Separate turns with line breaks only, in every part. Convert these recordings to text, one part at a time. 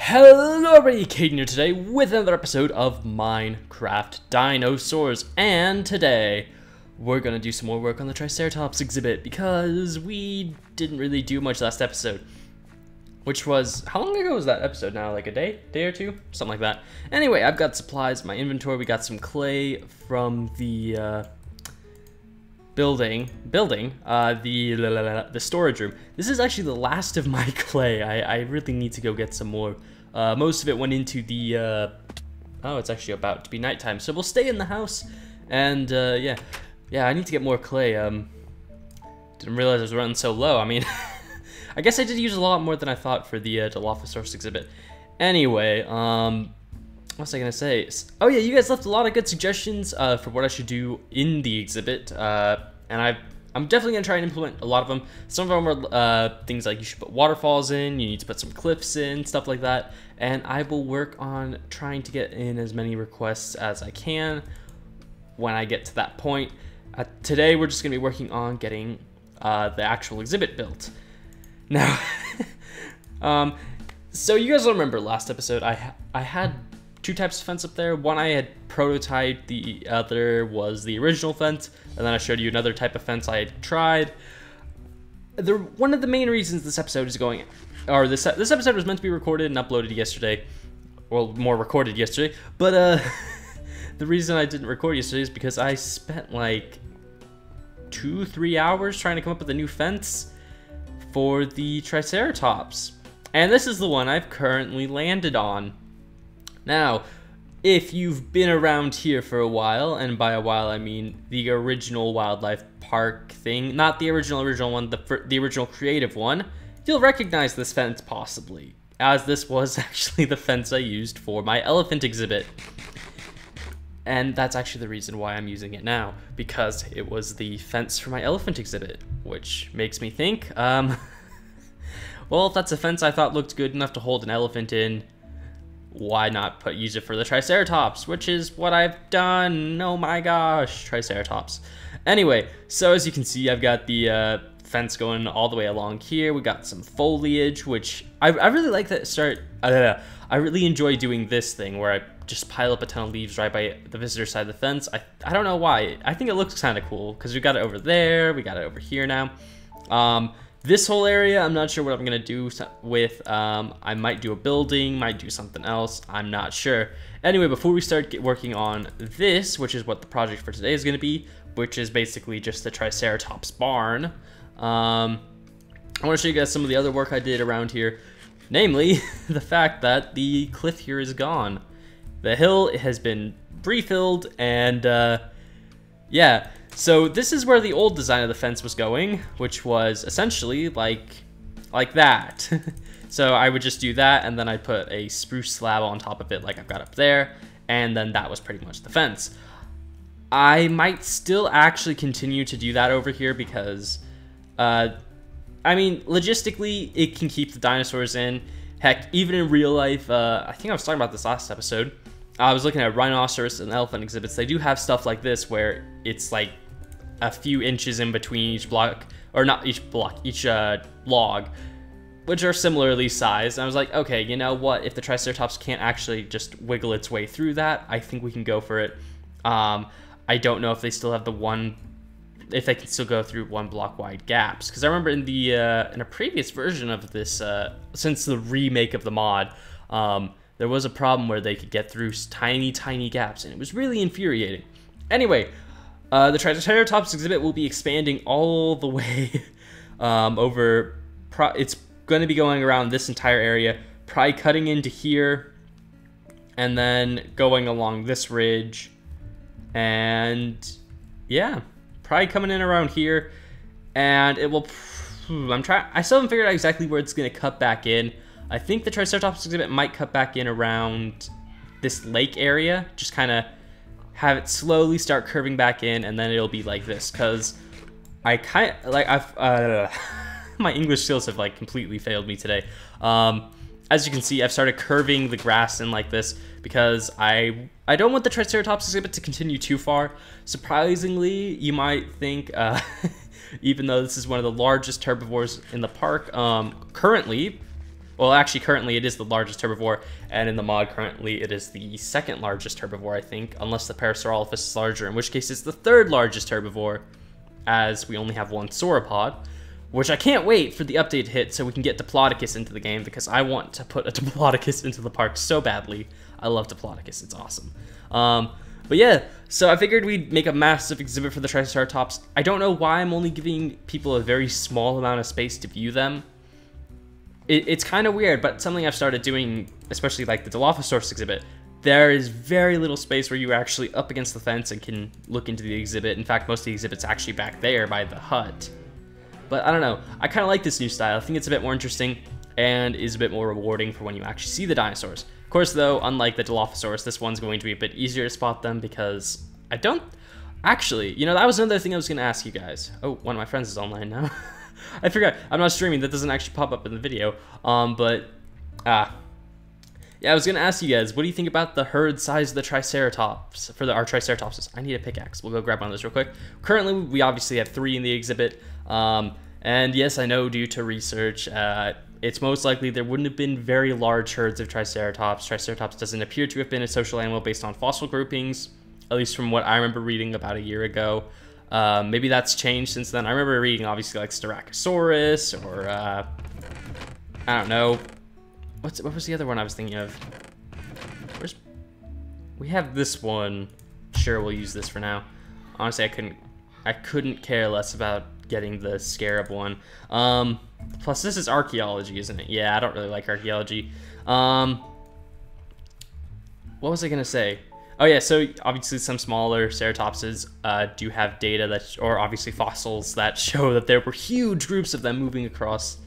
Hello everybody, Caden here today with another episode of Minecraft Dinosaurs, and today we're gonna do some more work on the Triceratops exhibit because we didn't really do much last episode, which was, how long ago was that episode now, like a day or two, something like that. Anyway, I've got supplies in my inventory. We got some clay from the building the storage room. This is actually the last of my clay. I really need to go get some more. Most of it went into the oh, it's actually about to be nighttime, so we'll stay in the house. And yeah, I need to get more clay. Didn't realize I was running so low. I mean, I guess I did use a lot more than I thought for the Dilophosaurus exhibit. Anyway, what was I gonna say? Oh yeah, you guys left a lot of good suggestions for what I should do in the exhibit, and I'm definitely gonna try and implement a lot of them. Some of them are things like you should put waterfalls in, you need to put some cliffs in, stuff like that. And I will work on trying to get in as many requests as I can when I get to that point. Today we're just gonna be working on getting the actual exhibit built. Now, so you guys will remember last episode I had two types of fence up there. One I had prototyped, the other was the original fence, and then I showed you another type of fence I had tried. One of the main reasons this episode is going, or this episode was meant to be recorded and uploaded yesterday, well, more recorded yesterday, but the reason I didn't record yesterday is because I spent like 2-3 hours trying to come up with a new fence for the Triceratops, and this is the one I've currently landed on. Now, if you've been around here for a while, and by a while I mean the original wildlife park thing, not the original one, the original creative one, you'll recognize this fence possibly, as this was actually the fence I used for my elephant exhibit. And that's actually the reason why I'm using it now, because it was the fence for my elephant exhibit, which makes me think, well, if that's a fence I thought looked good enough to hold an elephant in, why not use it for the Triceratops, which is what I've done. Oh my gosh, Triceratops. Anyway, so as you can see, I've got the fence going all the way along here. We got some foliage, which I really like that I really enjoy doing this thing where I just pile up a ton of leaves right by the visitor side of the fence. I don't know why. I think it looks kind of cool because we got it over there, we got it over here now. This whole area, I'm not sure what I'm gonna do with. I might do a building, might do something else, I'm not sure. Anyway, before we start working on this, which is what the project for today is gonna be, which is basically just the Triceratops barn, I wanna show you guys some of the other work I did around here. Namely, the fact that the cliff here is gone. The hill has been refilled, and yeah. So this is where the old design of the fence was going, which was essentially like that. So I would just do that, and then I'd put a spruce slab on top of it like I've got up there, and then that was pretty much the fence. I might still actually continue to do that over here because, I mean, logistically, it can keep the dinosaurs in. Heck, even in real life, I think I was talking about this last episode, I was looking at rhinoceros and elephant exhibits. They do have stuff like this where it's like a few inches in between each block, or not each block, each log, which are similarly sized. And I was like, okay, you know what? If the Triceratops can't actually just wiggle its way through that, I think we can go for it. I don't know if they still have if they can still go through 1 block wide gaps, because I remember in the in a previous version of this, since the remake of the mod, there was a problem where they could get through tiny gaps, and it was really infuriating. Anyway, the Triceratops exhibit will be expanding all the way over. It's going to be going around this entire area, probably cutting into here, and then going along this ridge, and yeah, probably coming in around here, and it will. I still haven't figured out exactly where it's going to cut back in. I think the Triceratops exhibit might cut back in around this lake area, just kind of have it slowly start curving back in, and then it'll be like this, because I kind of, like, my English skills have, like, completely failed me today. As you can see, I've started curving the grass in like this, because I don't want the Triceratops exhibit to continue too far. Surprisingly, you might think, even though this is one of the largest herbivores in the park, currently, Well, actually, currently it is the largest herbivore, and in the mod currently it is the second largest herbivore, I think, unless the Parasaurolophus is larger, in which case it's the third largest herbivore, as we only have one sauropod, which I can't wait for the update to hit so we can get Diplodocus into the game, because I want to put a Diplodocus into the park so badly. I love Diplodocus, it's awesome. But yeah, so I figured we'd make a massive exhibit for the Triceratops. I don't know why I'm only giving people a very small amount of space to view them. It's kind of weird, but something I've started doing, especially like the Dilophosaurus exhibit, there is very little space where you're actually up against the fence and can look into the exhibit. In fact, most of the exhibit's actually back there by the hut. But I don't know, I kind of like this new style. I think it's a bit more interesting and is a bit more rewarding for when you actually see the dinosaurs. Of course, though, unlike the Dilophosaurus, this one's going to be a bit easier to spot them because I don't... Actually, you know, that was another thing I was going to ask you guys. Oh, one of my friends is online now. I forgot. I'm not streaming. That doesn't actually pop up in the video. Yeah, I was going to ask you guys, what do you think about the herd size of the Triceratops, for our Triceratopses? I need a pickaxe. We'll go grab one of those real quick. Currently, we obviously have 3 in the exhibit. And yes, I know due to research, it's most likely there wouldn't have been very large herds of Triceratops. Triceratops doesn't appear to have been a social animal based on fossil groupings, at least from what I remember reading about a year ago. Maybe that's changed since then. I remember reading obviously like Styracosaurus or I don't know. What was the other one I was thinking of? We have this one. Sure, we'll use this for now. Honestly, I couldn't care less about getting the scarab one. Plus this is archaeology, isn't it? Yeah, I don't really like archaeology. What was I gonna say? Oh yeah, so obviously some smaller ceratopses do have data that, or obviously fossils that show that there were huge groups of them moving across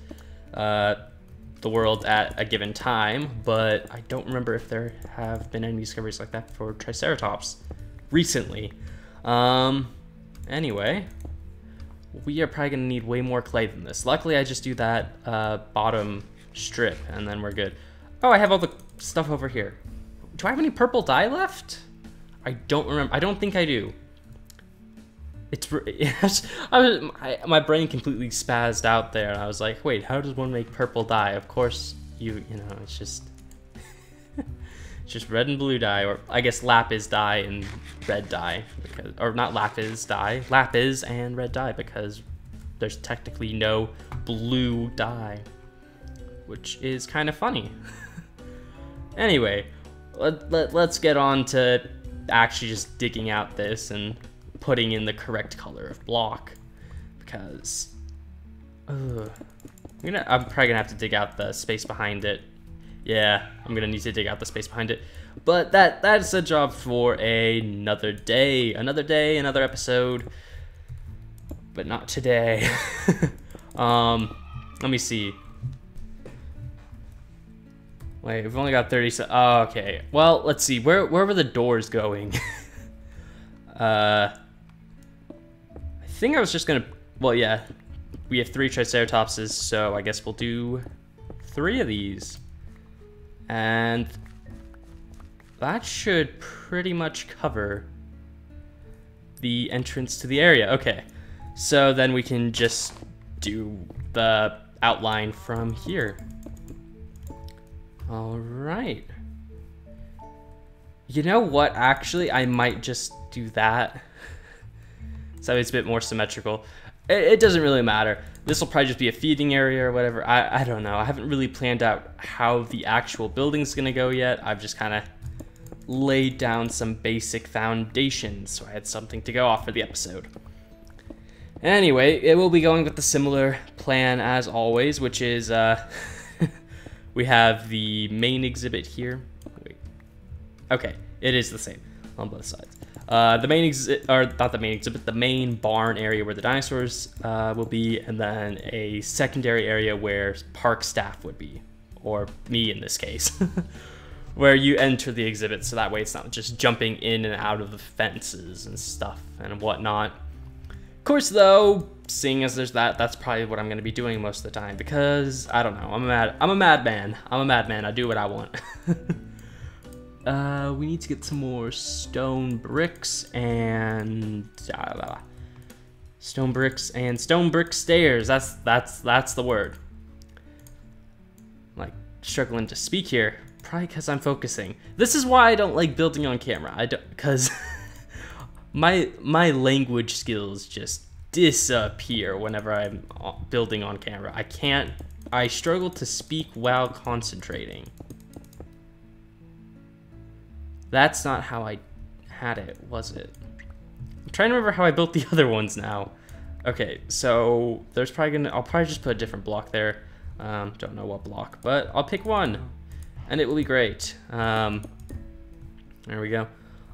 the world at a given time, but I don't remember if there have been any discoveries like that for Triceratops recently. Anyway, we are probably gonna need way more clay than this. Luckily, I just do that bottom strip, and then we're good. Oh, I have all the stuff over here. Do I have any purple dye left? I don't remember. I don't think I do. My brain completely spazzed out there, and I was like, wait, how does one make purple dye? Of course, you know, it's just it's just red and blue dye, or I guess lapis dye and red dye, because, or not lapis dye, lapis and red dye, because there's technically no blue dye, which is kind of funny. Anyway, let's get on to actually just digging out this and putting in the correct color of block, because I'm probably gonna have to dig out the space behind it. Yeah, I'm gonna need to dig out the space behind it, but that's a job for another day, another episode, but not today. Let me see. Wait, we've only got 30 seconds. Oh, okay. Well, let's see. Where were the doors going? I think I was just gonna... Well, yeah. We have 3 Triceratopses, so I guess we'll do 3 of these. And that should pretty much cover the entrance to the area. Okay. So then we can just do the outline from here. All right. You know what? Actually, I might just do that. So it's a bit more symmetrical. It doesn't really matter. This will probably just be a feeding area or whatever. I don't know. I haven't really planned out how the actual building's gonna go yet. I've just kind of laid down some basic foundations, so I had something to go off for the episode. Anyway, it will be going with the similar plan as always, which is we have the main exhibit here. Wait. Okay, it is the same on both sides. The main exhibit, or not the main exhibit, the main barn area where the dinosaurs will be, and then a secondary area where park staff would be, or me in this case, where you enter the exhibit, so that way it's not just jumping in and out of the fences and stuff and whatnot. Of course, though, seeing as there's that's probably what I'm going to be doing most of the time, because I don't know, I'm a madman. I do what I want. We need to get some more stone bricks and stone brick stairs. That's the word. Like struggling to speak here. Probably because I'm focusing. This is why I don't like building on camera. I don't, because my language skills just disappear whenever I'm building on camera. I struggle to speak while concentrating. That's not how I had it, was it? I'm trying to remember how I built the other ones now. Okay, so there's probably I'll probably just put a different block there. Don't know what block, but I'll pick one, and it will be great. There we go.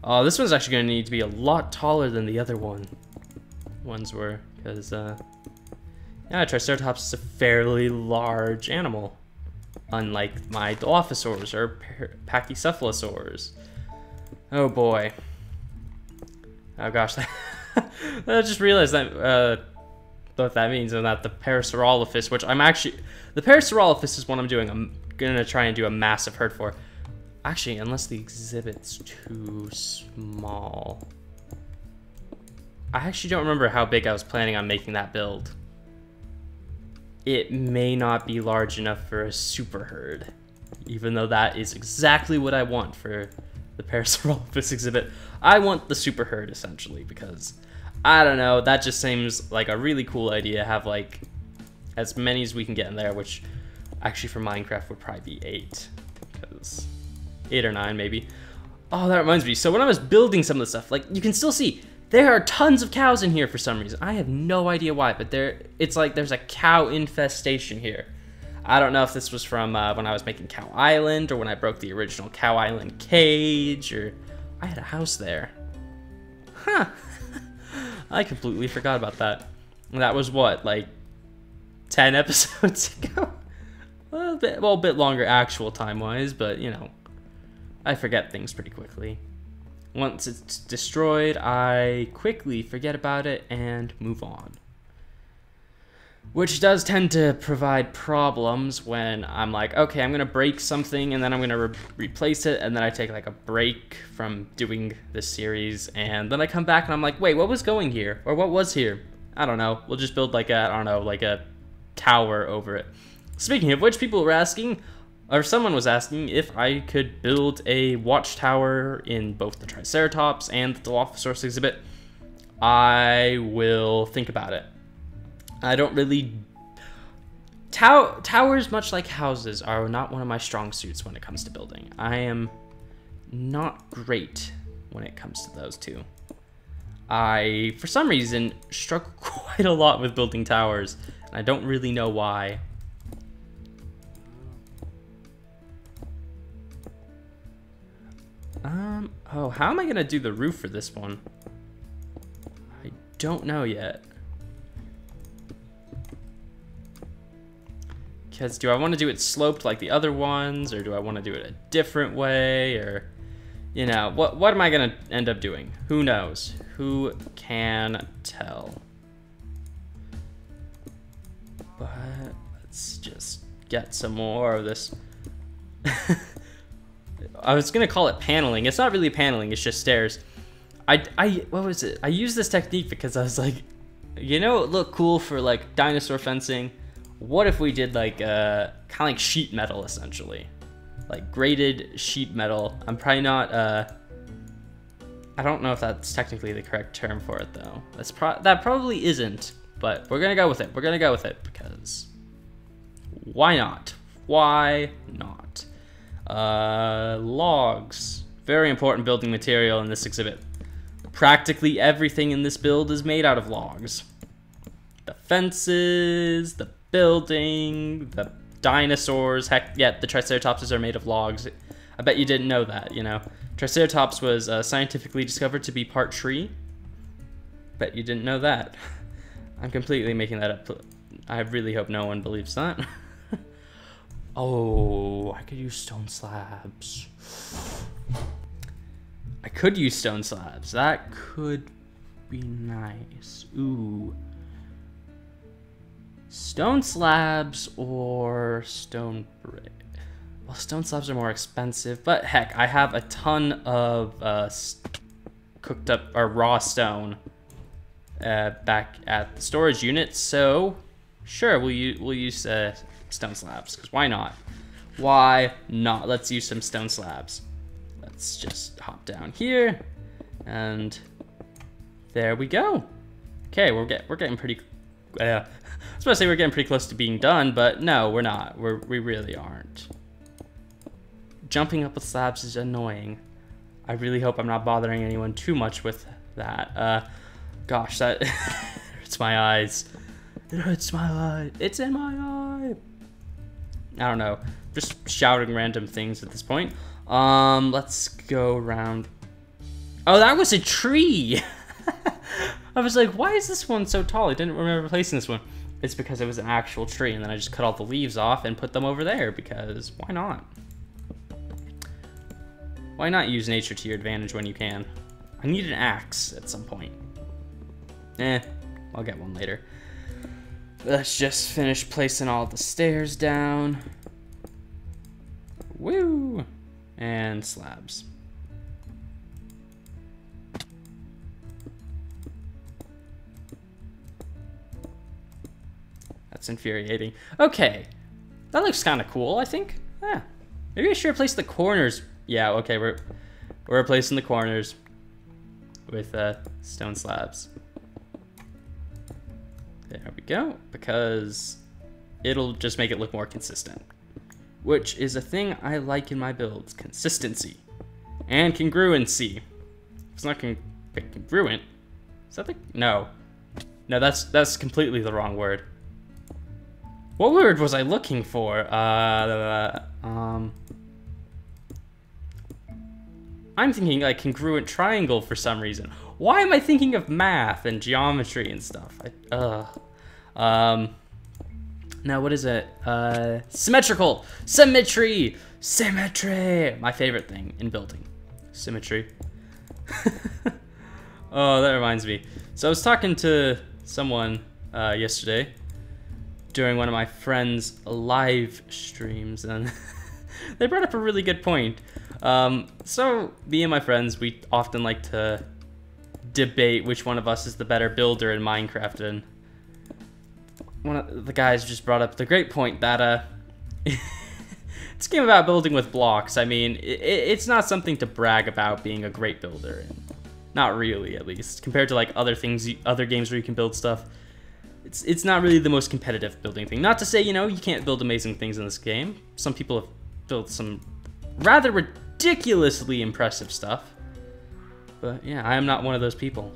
Oh, this one's actually going to need to be a lot taller than the other ones were, because yeah, Triceratops is a fairly large animal, unlike my Dilophosaurs or Pachycephalosaurs. Oh boy. Oh gosh, I just realized that what that means, and that the Parasaurolophus, which the Parasaurolophus is what I'm doing. I'm gonna try and do a massive herd for. Actually, unless the exhibit's too small. I actually don't remember how big I was planning on making that build. It may not be large enough for a super herd, even though that is exactly what I want for the Parasaurolophus exhibit. I want the super herd, essentially, because I don't know, that just seems like a really cool idea. Have like as many as we can get in there, which actually for Minecraft would probably be 8, because 8 or 9 maybe. Oh, that reminds me. So when I was building some of the stuff, like you can still see there are tons of cows in here for some reason. I have no idea why, but it's like there's a cow infestation here. I don't know if this was from when I was making Cow Island, or when I broke the original Cow Island cage, or I had a house there. Huh. I completely forgot about that. And that was what, like 10 episodes ago? A bit longer actual time-wise, but you know, I forget things pretty quickly. Once it's destroyed, I quickly forget about it and move on. Which does tend to provide problems when I'm like, okay, I'm gonna break something and then I'm gonna replace it, and then I take like a break from doing this series, and then I come back and I'm like, wait, what was going here? Or what was here? I don't know. We'll just build like a, I don't know, like a tower over it. Speaking of which, people were asking, or someone was asking, if I could build a watchtower in both the Triceratops and the Dilophosaurus exhibit. I will think about it. I don't really... Towers, much like houses, are not one of my strong suits when it comes to building. I am not great when it comes to those two. I, for some reason, struggle quite a lot with building towers, and I don't really know why. Oh, how am I gonna do the roof for this one? I don't know yet. Because do I want to do it sloped like the other ones, or do I want to do it a different way, or, you know, what am I gonna end up doing? Who knows? Who can tell? But let's just get some more of this. I was gonna call it paneling. It's not really paneling, it's just stairs. What was it? I used this technique because I was like, you know, it looked cool for like dinosaur fencing. What if we did like kind of like sheet metal, essentially, like graded sheet metal? I'm probably not. I don't know if that's technically the correct term for it though. That probably isn't, but we're gonna go with it. We're gonna go with it because why not? Why not? Logs, very important building material in this exhibit. Practically everything in this build is made out of logs. The fences, the building, the dinosaurs, heck, yeah, the Triceratopses are made of logs. I bet you didn't know that, you know. Triceratops was scientifically discovered to be part tree. Bet you didn't know that. I'm completely making that up. I really hope no one believes that. Oh, I could use stone slabs. I could use stone slabs. That could be nice. Ooh. Stone slabs or stone brick. Well, stone slabs are more expensive, but heck, I have a ton of cooked up or raw stone back at the storage unit, so sure, we'll use stone slabs, because why not? Why not? Let's use some stone slabs. Let's just hop down here, and there we go. Okay, we're getting pretty. I was about to say we're getting pretty close to being done, but no, we're not. We really aren't. Jumping up with slabs is annoying. I really hope I'm not bothering anyone too much with that. Gosh, that hurts my eyes. It hurts my eye. It's in my eye. I don't know. Just shouting random things at this point. Let's go around. Oh, that was a tree. I was like, why is this one so tall? I didn't remember placing this one. It's because it was an actual tree, and then I just cut all the leaves off and put them over there, because why not? Why not use nature to your advantage when you can? I need an axe at some point. I'll get one later. Let's just finish placing all the stairs down. Woo! And slabs. That's infuriating. Okay. That looks kind of cool, I think. Yeah. Maybe I should replace the corners. Yeah, okay, we're replacing the corners with stone slabs. There we go, because it'll just make it look more consistent, which is a thing I like in my builds: consistency and congruency. It's not congruent. Is that the no? That's completely the wrong word. What word was I looking for? I'm thinking like congruent triangle for some reason. Why am I thinking of math and geometry and stuff? Now what is it? Symmetrical. Symmetry. Symmetry. My favorite thing in building. Symmetry. Oh, that reminds me. So I was talking to someone yesterday during one of my friends' live streams, and they brought up a really good point. So me and my friends, we often like to debate which one of us is the better builder in Minecraft, and one of the guys just brought up the great point that it's a game about building with blocks. I mean, it's not something to brag about being a great builder, not really, at least compared to like other things, other games where you can build stuff. It's not really the most competitive building thing. Not to say, you know, you can't build amazing things in this game. Some people have built some rather ridiculously impressive stuff. But yeah, I am not one of those people.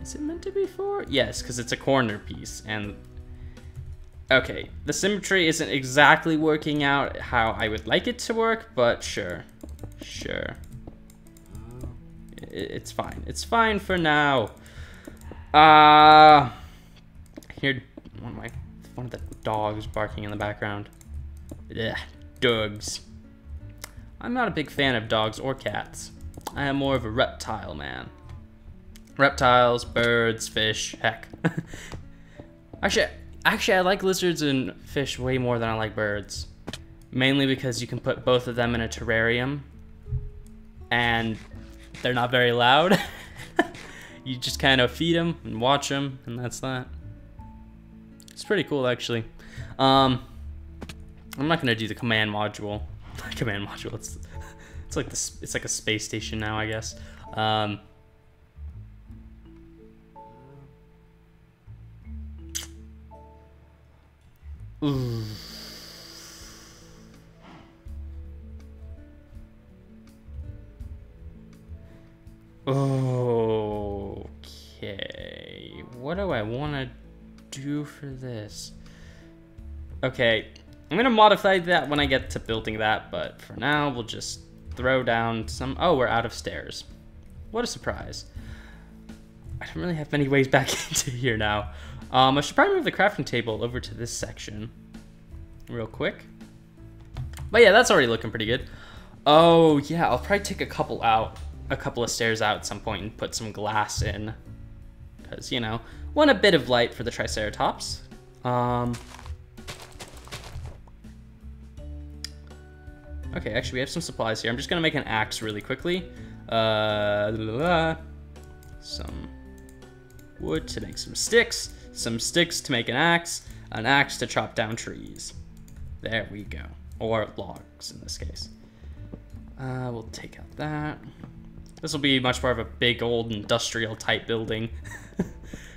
Is it meant to be 4? Yes, because it's a corner piece. And okay, the symmetry isn't exactly working out how I would like it to work, but sure. Sure. It's fine. It's fine for now. I hear one of the dogs barking in the background. Ugh, dogs. I'm not a big fan of dogs or cats. I am more of a reptile man. Reptiles, birds, fish, heck. Actually, I like lizards and fish way more than I like birds. Mainly because you can put both of them in a terrarium, and they're not very loud. You just kind of feed them and watch them, and that's that. It's pretty cool, actually. I'm not gonna do the command module. Command module. It's like this. It's like a space station now, I guess. Ooh. Okay, what do I want to do for this? Okay, I'm gonna modify that when I get to building that, but for now we'll just throw down some. Oh, we're out of stairs. What a surprise. I don't really have many ways back into here now. I should probably move the crafting table over to this section real quick. But yeah, that's already looking pretty good. Oh yeah, I'll probably take a couple of stairs out at some point and put some glass in, because, you know, want a bit of light for the Triceratops. Okay, actually we have some supplies here. I'm just gonna make an axe really quickly. Some wood to make some sticks to make an axe to chop down trees. There we go. Or logs in this case. We'll take out that. This will be much more of a big old industrial type building.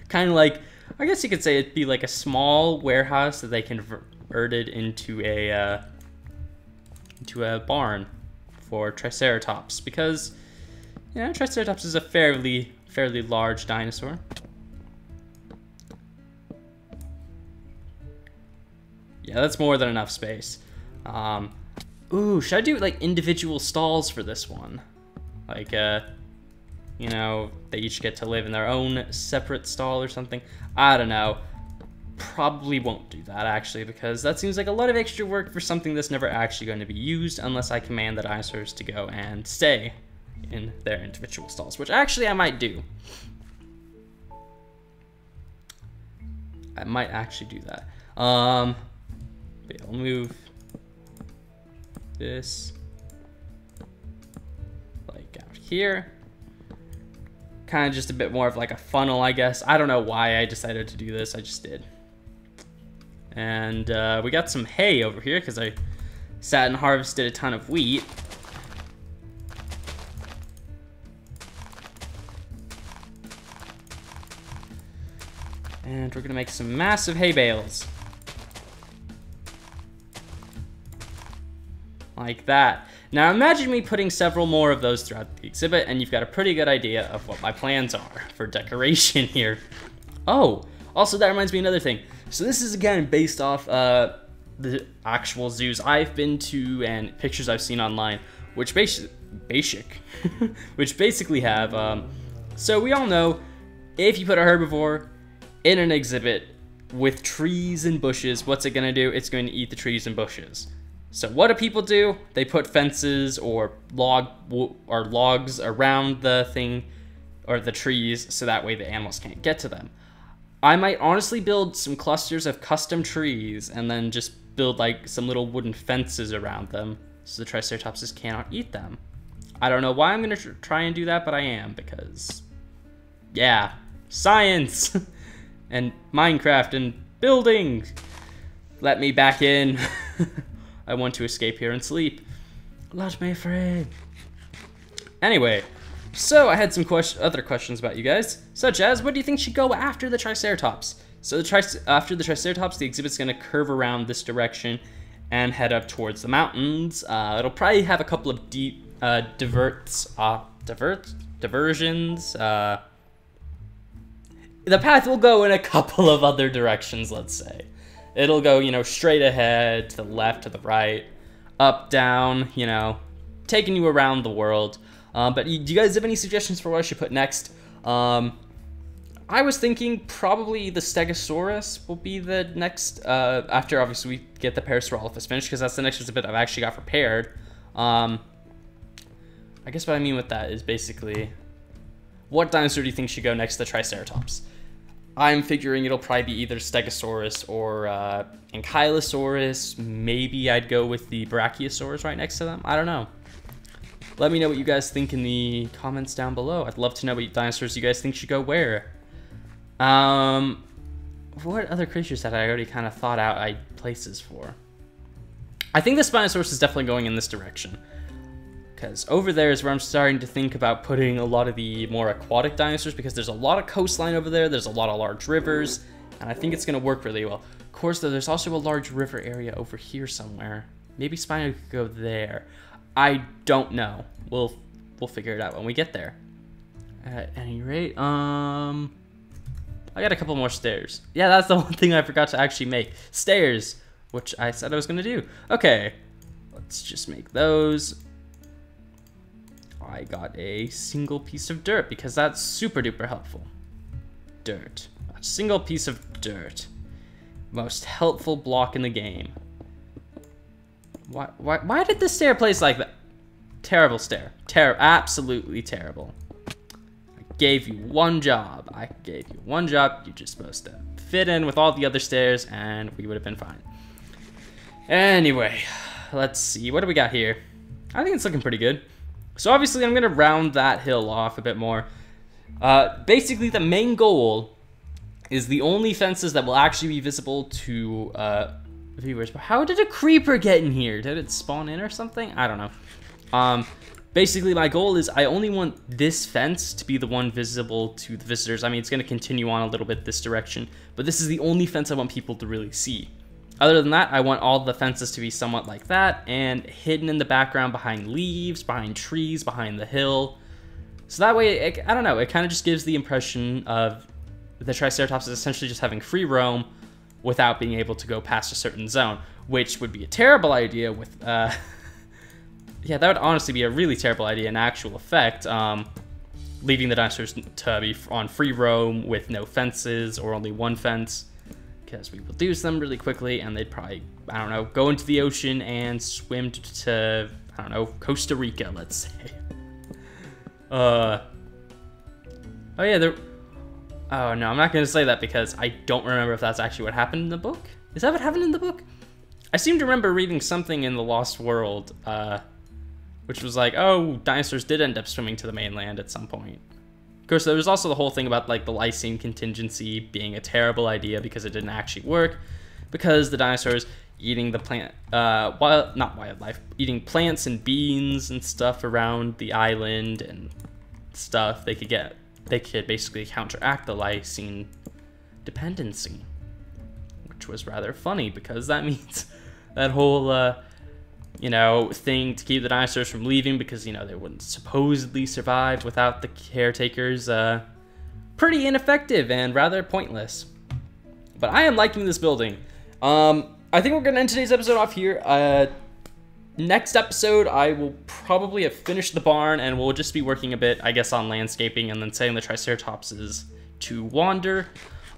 Kind of like, I guess you could say it'd be like a small warehouse that they converted into a barn for Triceratops, because Triceratops is a fairly large dinosaur. Yeah, that's more than enough space. Ooh, should I do like individual stalls for this one? Like, you know, they each get to live in their own separate stall or something. I don't know. Probably won't do that, actually, because that seems like a lot of extra work for something that's never actually going to be used unless I command the dinosaurs to go and stay in their individual stalls, which actually I might do. I might actually do that. But yeah, I'll move this like out here. Kind of just a bit more of like a funnel, I guess. I don't know why I decided to do this. I just did. And we got some hay over here because I sat and harvested a ton of wheat. And we're gonna make some massive hay bales. Like that. Now imagine me putting several more of those throughout the exhibit, and you've got a pretty good idea of what my plans are for decoration here. Oh, also that reminds me of another thing. So this is again based off the actual zoos I've been to and pictures I've seen online, which which basically have, so we all know if you put a herbivore in an exhibit with trees and bushes, what's it gonna do? It's going to eat the trees and bushes. So what do people do? They put fences or logs around the thing or the trees so that way the animals can't get to them. I might honestly build some clusters of custom trees and then just build like some little wooden fences around them so the Triceratopses cannot eat them. I don't know why I'm gonna try and do that, but I am, because yeah, science and Minecraft and building. Let me back in. I want to escape here and sleep. Let me free. Anyway, so I had some other questions about you guys, such as, what do you think should go after the Triceratops? So after the Triceratops, the exhibit's gonna curve around this direction and head up towards the mountains. It'll probably have a couple of diversions. The path will go in a couple of other directions, let's say. It'll go, you know, straight ahead, to the left, to the right, up, down, you know, taking you around the world. But do you guys have any suggestions for what I should put next? I was thinking probably the Stegosaurus will be the next, after obviously we get the Parasaurolophus finished, because that's the next exhibit I've actually got prepared. I guess what I mean with that is basically, what dinosaur do you think should go next to the Triceratops? I'm figuring it'll probably be either Stegosaurus or Ankylosaurus. Maybe I'd go with the Brachiosaurus right next to them. I don't know. Let me know what you guys think in the comments down below. I'd love to know what dinosaurs you guys think should go where. What other creatures had I already kind of thought out places for? I think the Spinosaurus is definitely going in this direction, because over there is where I'm starting to think about putting a lot of the more aquatic dinosaurs, because there's a lot of coastline over there, there's a lot of large rivers, and I think it's going to work really well. Of course, though, there's also a large river area over here somewhere. Maybe Spino could go there. I don't know. We'll figure it out when we get there. At any rate, I got a couple more stairs. Yeah, that's the one thing I forgot to actually make. Stairs, which I said I was going to do. Okay, let's just make those. I got a single piece of dirt because that's super duper helpful. Dirt. A single piece of dirt. Most helpful block in the game. Why did this stair place like that? Terrible stair. Absolutely terrible. I gave you one job. You're just supposed to fit in with all the other stairs and we would have been fine. Anyway, let's see. What do we got here? I think it's looking pretty good. So obviously I'm going to round that hill off a bit more. Basically the main goal is the only fences that will actually be visible to viewers, but how did a creeper get in here? Did it spawn in or something? I don't know. Basically, my goal is I only want this fence to be the one visible to the visitors. I mean, it's going to continue on a little bit this direction, but this is the only fence I want people to really see. Other than that, I want all the fences to be somewhat like that and hidden in the background behind leaves, behind trees, behind the hill. So that way, I don't know, it kind of just gives the impression of the Triceratops is essentially just having free roam without being able to go past a certain zone, which would be a terrible idea with... Yeah, that would honestly be a really terrible idea in actual effect, leaving the dinosaurs to be on free roam with no fences or only one fence, because we would lose them really quickly and they'd probably, I don't know, go into the ocean and swim to, I don't know, Costa Rica, let's say. Oh yeah, oh no, I'm not going to say that because I don't remember if that's actually what happened in the book. Is that what happened in the book? I seem to remember reading something in The Lost World, which was like, oh, dinosaurs did end up swimming to the mainland at some point. Of course, there was also the whole thing about like the lysine contingency being a terrible idea because it didn't actually work, because the dinosaurs eating the plant, not wildlife, eating plants and beans and stuff around the island and stuff, they could basically counteract the lysine dependency, which was rather funny because that means that whole, you know, thing to keep the dinosaurs from leaving because, you know, they wouldn't supposedly survive without the caretakers, pretty ineffective and rather pointless. But I am liking this building. I think we're going to end today's episode off here. Next episode, I will probably have finished the barn and we'll just be working a bit, I guess, on landscaping and then setting the Triceratopses to wander.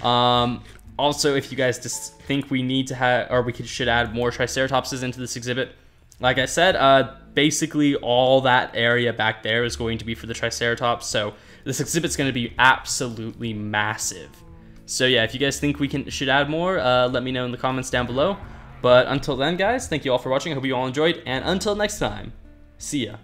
Also, if you guys just think we need to have, or should add more Triceratopses into this exhibit, like I said, basically all that area back there is going to be for the Triceratops, so this exhibit's going to be absolutely massive. So yeah, if you guys think we should add more, let me know in the comments down below. But until then, guys, thank you all for watching. I hope you all enjoyed, and until next time, see ya.